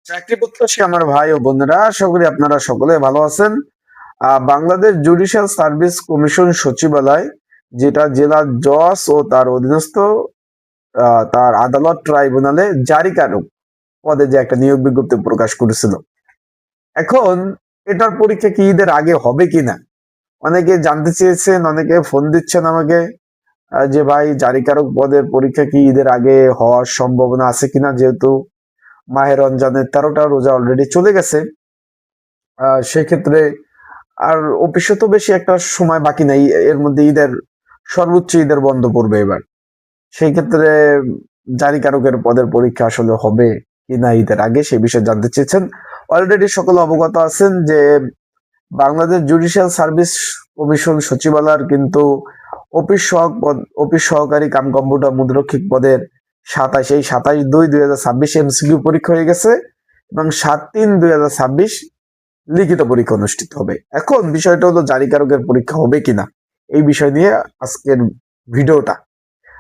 চাকরি প্রত্যাশী আমার ভাই ও বোনেরা, আশা করি আপনারা সকলে ভালো আছেন। বাংলাদেশ জুডিশিয়াল সার্ভিস কমিশন সচিবালয়, যেটা জেলা জজ ও তার অধীনস্থ তার আদালত ট্রাইব্যুনালে জারিকারক পদে যে একটা নিয়োগ বিজ্ঞপ্তি প্রকাশ করেছিল, এখন এটার পরীক্ষা কি ঈদের আগে হবে কিনা অনেকে জানতে চেয়েছেন, অনেকে ফোন দিচ্ছেন আমাকে যে ভাই জারিকারক পদের পরীক্ষা কি ঈদের আগে হওয়ার সম্ভাবনা আছে কিনা, যেহেতু মাহে রমজানের 13টা রোজা অলরেডি চলে গেছে। সেক্ষেত্রে আর অফিসে তো বেশি একটা সময় বাকি নাই, এর মধ্যে সর্বোচ্চ ঈদের বন্ধ পড়বে এবার। সেই ক্ষেত্রে জারিকারকের পদের পরীক্ষা আসলে হবে কিনা ঈদের আগে, সেই বিষয়ে জানতে চেয়েছেন। অলরেডি সকলে অবগত আছেন যে বাংলাদেশ জুডিশিয়াল সার্ভিস কমিশন সচিবালয়ের কিন্তু অফিস সহকারী কাম কম্পিউটার মুদ্রক্ষিক পদের 27/2/2026 এমসিকিউ পরীক্ষা হয়ে গেছে এবং 7/3/2026 লিখিত পরীক্ষা অনুষ্ঠিত হবে। এখন বিষয়টা হলো জারিকারকের পরীক্ষা হবে কিনা, এই বিষয় নিয়ে আজকের ভিডিওটা।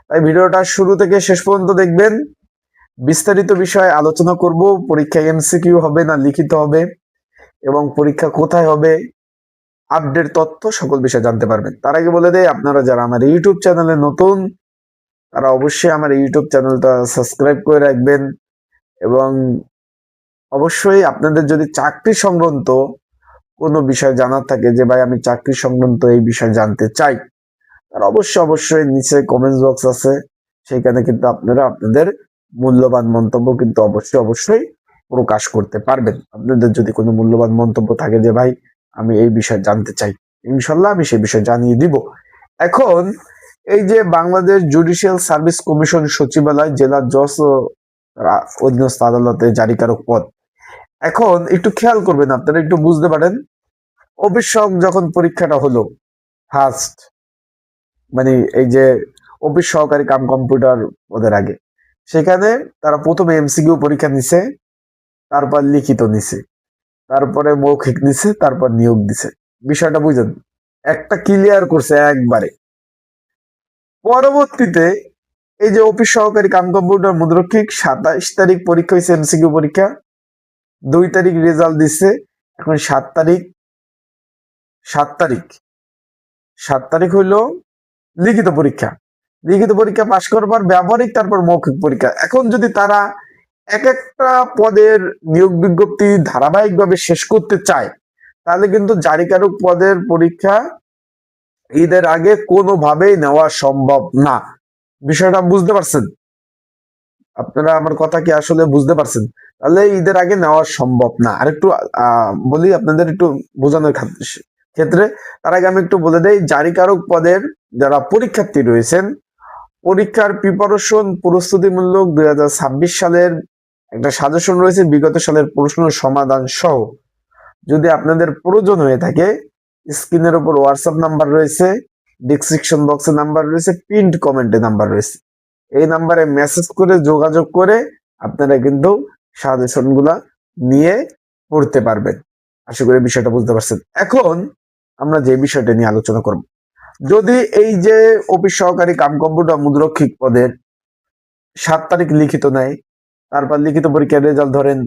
তাই ভিডিওটা শুরু থেকে শেষ পর্যন্ত দেখবেন। বিস্তারিত বিষয়ে আলোচনা করব। পরীক্ষা এমসিকিউ হবে না লিখিত হবে এবং পরীক্ষা কোথায় হবে, আপডেট তথ্য সকল বিষয় জানতে পারবেন। তার আগে বলে দেয়, আপনারা যারা আমার ইউটিউব চ্যানেলে নতুন তারা অবশ্যই আমার ইউটিউব চ্যানেলটা সাবস্ক্রাইব করে রাখবেন এবং অবশ্যই আপনাদের যদি চাকরি সংক্রান্ত কোনো বিষয় জানার থাকে, যে ভাই আমি চাকরি সংক্রান্ত এই বিষয় জানতে চাই, তার অবশ্যই নিচে কমেন্ট বক্স আছে, সেখানে কিন্তু আপনারা আপনাদের মূল্যবান মন্তব্য কিন্তু অবশ্যই প্রকাশ করতে পারবেন। আপনাদের যদি কোনো মূল্যবান মন্তব্য থাকে যে ভাই আমি এই বিষয় জানতে চাই, ইনশাল্লাহ আমি সেই বিষয় জানিয়ে দিব। এখন এই যে বাংলাদেশ জুডিশিয়াল সার্ভিস কমিশন সচিবালয় জেলা জজ ও অধীনস্থ আদালতে জারিকারক পদ, এখন একটু খেয়াল করবেন, আপনারা একটু বুঝতে পারেন। অফিস যখন পরীক্ষাটা হলো ফার্স্ট, মানে এই যে অফিস সহকারী কাম কম্পিউটার ওদের আগে, সেখানে তারা প্রথমে এমসিকিউ পরীক্ষা নিছে, তারপর লিখিত নিছে, তারপরে মৌখিক নিছে, তারপর নিয়োগ দিছে। বিষয়টা বুঝলেন, একটা ক্লিয়ার করছে একবারে। পরবর্তীতে এই যে অফিস সহকারী কাম কম্পিউটার মুদ্রক্ষিক 27 তারিখ পরীক্ষা হয়েছে, এমসিকিউ পরীক্ষা 2 তারিখ রেজাল্ট দিচ্ছে। এখন 7 তারিখ, 7 তারিখ 7 তারিখ হইলো লিখিত পরীক্ষা। লিখিত পরীক্ষা পাশ করবার ব্যবহারিক, তারপর মৌখিক পরীক্ষা। এখন যদি তারা এক একটা পদের নিয়োগ বিজ্ঞপ্তি ধারাবাহিকভাবে শেষ করতে চায়, তাহলে কিন্তু জারিকারক পদের পরীক্ষা ঈদের আগে কোনোভাবেই নেওয়া সম্ভব না। বিষয়টা বুঝতে পারছেন? আপনারা আমার কথা কি আসলে বুঝতে পারছেন? তাহলে ঈদের আগে নেওয়া সম্ভব না। আর একটু বলি আপনাদের একটু বোঝানোর ক্ষেত্রে, তার আগে আমি একটু বলে দেই, জারিকারক পদের যারা পরীক্ষার্থী রয়েছেন, পরীক্ষার প্রিপারেশন প্রস্তুতিমূলক 2026 সালের একটা সাজেশন রয়েছে, বিগত সালের প্রশ্ন সমাধান সহ। যদি আপনাদের প্রয়োজন হয়ে থাকে, স্ক্রিনের উপর হোয়াটসঅ্যাপ নাম্বার রয়েছে, ডিসক্রিপশন বক্সে নাম্বার রয়েছে, পিন্ড কমেন্টে নাম্বার রয়েছে। এই নাম্বারে মেসেজ করে যোগাযোগ করে আপনারা কিন্তু সাজেশন গুলা নিয়ে পড়তে পারবেন। আশা করি বিষয়টা বুঝতে পারছেন। এখন আমরা যে বিষয়টা নিয়ে আলোচনা করব, যদি এই যে অফিস সহকারী কাম কম্পিউটার মুদ্রক্ষিক পদের 7 তারিখ লিখিত নেয়, তারপর লিখিত পরীক্ষার রেজাল্ট ধরেন,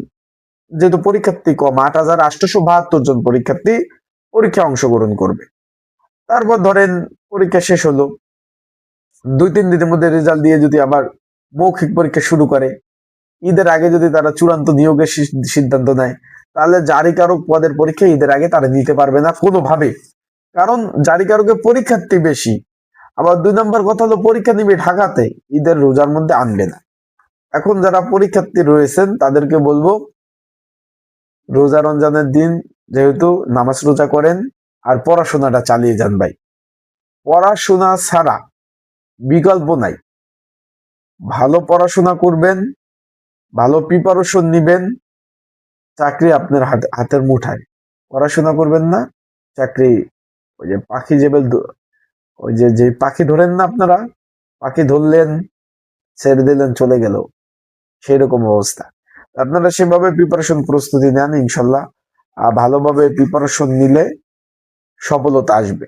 যেহেতু পরীক্ষার্থী কম, 8,872 জন পরীক্ষার্থী পরীক্ষা অংশগ্রহণ করবে। তারপর ধরেন পরীক্ষা শেষ হলো, 2-3 দিনের মধ্যে রেজাল্ট দিয়ে যদি আবার মৌখিক পরীক্ষা শুরু করে, ঈদের আগে যদি তারা চূড়ান্ত নিয়োগের সিদ্ধান্ত নেয়, তাহলে জারিকারক পদের পরীক্ষা ঈদের আগে তারা নিতে পারবে না কোনোভাবে। কারণ জারিকারকের পরীক্ষার্থী বেশি। আবার 2 নম্বর কথা হলো, পরীক্ষা নিবে ঢাকাতে, ঈদের রোজার মধ্যে আনবে না। এখন যারা পরীক্ষার্থী রয়েছেন তাদেরকে বলবো, রোজা রমজানের দিন যেহেতু নামাজ রোজা করেন, আর পড়াশোনাটা চালিয়ে যান ভাই। পড়াশোনা ছাড়া বিকল্প নাই। ভালো পড়াশোনা করবেন, ভালো প্রিপারেশন নিবেন, চাকরি আপনার হাতের মুঠায়। পড়াশোনা করবেন না, চাকরি ওই যে পাখি ওই যে পাখি ধরেন না আপনারা, পাখি ধরলেন, ছেড়ে দিলেন, চলে গেল, সেই রকম অবস্থা। আপনারা সেভাবে প্রিপারেশন প্রস্তুতি নেন, ইনশাল্লাহ ভালোভাবে প্রিপারেশন নিলে সফলতা আসবে।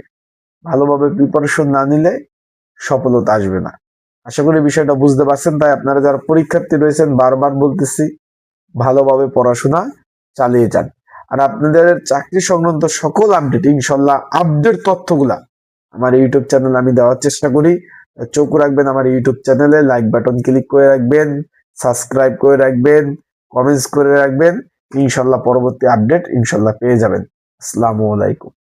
ভালোভাবে প্রিপারেশন না নিলে সফলতা আসবে না। আশা করি বিষয়টা বুঝতে পারছেন। তাই আপনারা যারা পরীক্ষার্থী রয়েছেন, বারবার বলতেছি, ভালোভাবে পড়াশোনা চালিয়ে যান। আর আপনাদের চাকরি সংক্রান্ত সকল আপডেট, ইনশাল্লাহ আপডেট তথ্যগুলা আমার ইউটিউব চ্যানেল আমি দেওয়ার চেষ্টা করি। চোখ রাখবেন আমার ইউটিউব চ্যানেলে, লাইক বাটন ক্লিক করে রাখবেন, সাবস্ক্রাইব করে রাখবেন, কমেন্টস করে রাখবেন। ইনশাল্লাহ পরবর্তী আপডেট ইনশাল্লাহ পেয়ে যাবেন। আসসালামু আলাইকুম।